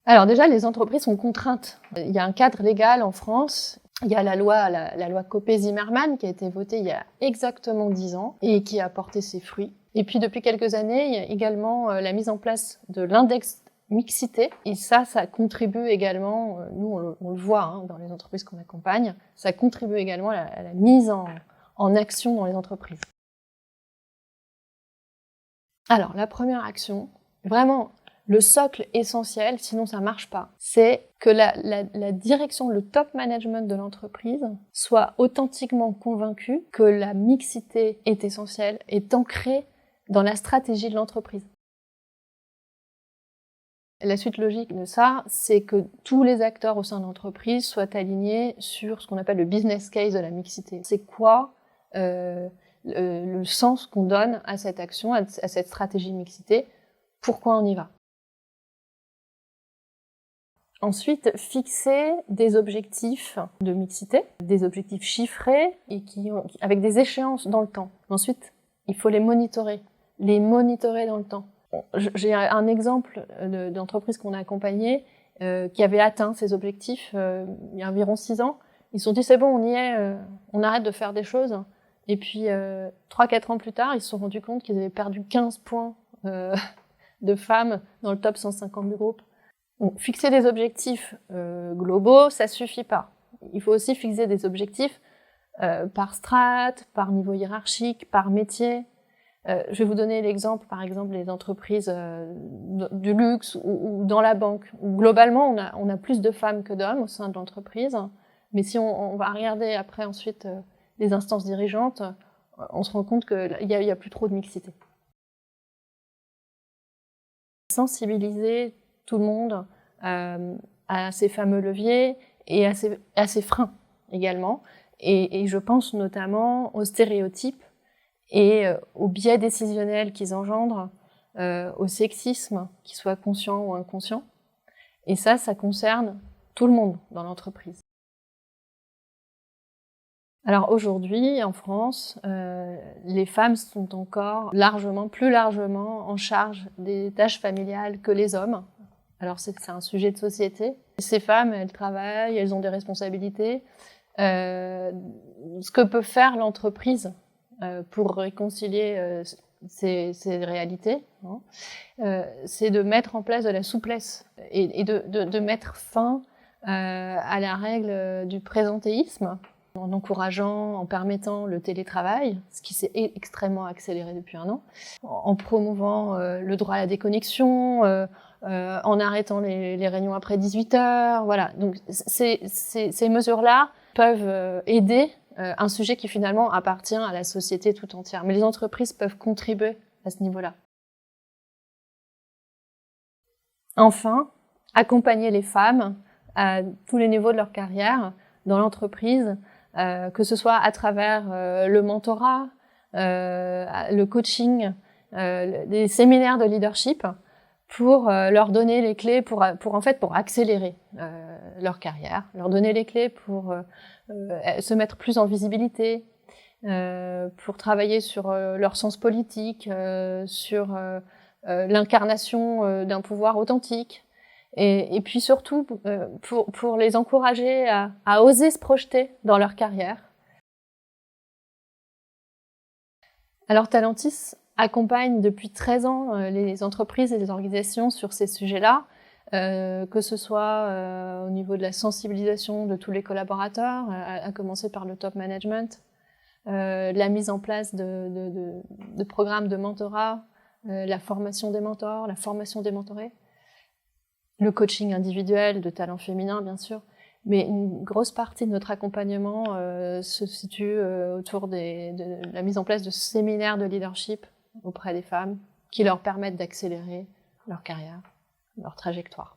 Alors déjà, les entreprises sont contraintes. Il y a un cadre légal en France. Il y a la loi Copé-Zimmermann qui a été votée il y a exactement 10 ans et qui a porté ses fruits. Et puis depuis quelques années, il y a également la mise en place de l'index mixité. Et ça contribue également, nous on le voit dans les entreprises qu'on accompagne, ça contribue également à la mise en action dans les entreprises. Alors la première action, vraiment le socle essentiel, sinon ça marche pas, c'est que la direction, le top management de l'entreprise soit authentiquement convaincu que la mixité est essentielle, est ancrée dans la stratégie de l'entreprise. La suite logique de ça, c'est que tous les acteurs au sein de l'entreprise soient alignés sur ce qu'on appelle le business case de la mixité. C'est quoi le sens qu'on donne à cette action, à cette stratégie mixité, pourquoi on y va. Ensuite, fixer des objectifs de mixité, des objectifs chiffrés et avec des échéances dans le temps. Ensuite, il faut les monitorer dans le temps. J'ai un exemple d'entreprise qu'on a accompagnée qui avait atteint ses objectifs il y a environ 6 ans. Ils se sont dit c'est bon, on y est, on arrête de faire des choses. Et puis 3-4 ans plus tard, ils se sont rendus compte qu'ils avaient perdu 15 points de femmes dans le top 150 du groupe. Donc, fixer des objectifs globaux, ça suffit pas. Il faut aussi fixer des objectifs par strate, par niveau hiérarchique, par métier. Je vais vous donner l'exemple, par exemple, des entreprises du luxe ou dans la banque. Où globalement, on a plus de femmes que d'hommes au sein de l'entreprise. Mais si on va regarder après ensuite les instances dirigeantes, on se rend compte qu'il y a plus trop de mixité. Sensibiliser tout le monde à ces fameux leviers et à ces freins également. Et je pense notamment aux stéréotypes et aux biais décisionnels qu'ils engendrent, au sexisme, qu'il soit conscient ou inconscient. Et ça concerne tout le monde dans l'entreprise. Alors aujourd'hui, en France, les femmes sont encore plus largement en charge des tâches familiales que les hommes. Alors c'est un sujet de société. Ces femmes, elles travaillent, elles ont des responsabilités. Ce que peut faire l'entreprise pour réconcilier ces réalités, c'est de mettre en place de la souplesse et de mettre fin à la règle du présentéisme, en encourageant, en permettant le télétravail, ce qui s'est extrêmement accéléré depuis 1 an, en promouvant le droit à la déconnexion, en arrêtant les réunions après 18h, voilà. Donc ces mesures-là peuvent aider un sujet qui finalement appartient à la société tout entière. Mais les entreprises peuvent contribuer à ce niveau-là. Enfin, accompagner les femmes à tous les niveaux de leur carrière dans l'entreprise, que ce soit à travers le mentorat, le coaching, des séminaires de leadership, pour leur donner les clés pour accélérer leur carrière, leur donner les clés pour se mettre plus en visibilité, pour travailler sur leur sens politique, sur l'incarnation d'un pouvoir authentique, et puis surtout pour les encourager à oser se projeter dans leur carrière. Alors Talentis accompagne depuis 13 ans les entreprises et les organisations sur ces sujets-là, que ce soit au niveau de la sensibilisation de tous les collaborateurs, à commencer par le top management, la mise en place de programmes de mentorat, la formation des mentors, la formation des mentorés, le coaching individuel de talents féminins, bien sûr. Mais une grosse partie de notre accompagnement se situe autour de la mise en place de séminaires de leadership auprès des femmes qui leur permettent d'accélérer leur carrière, leur trajectoire.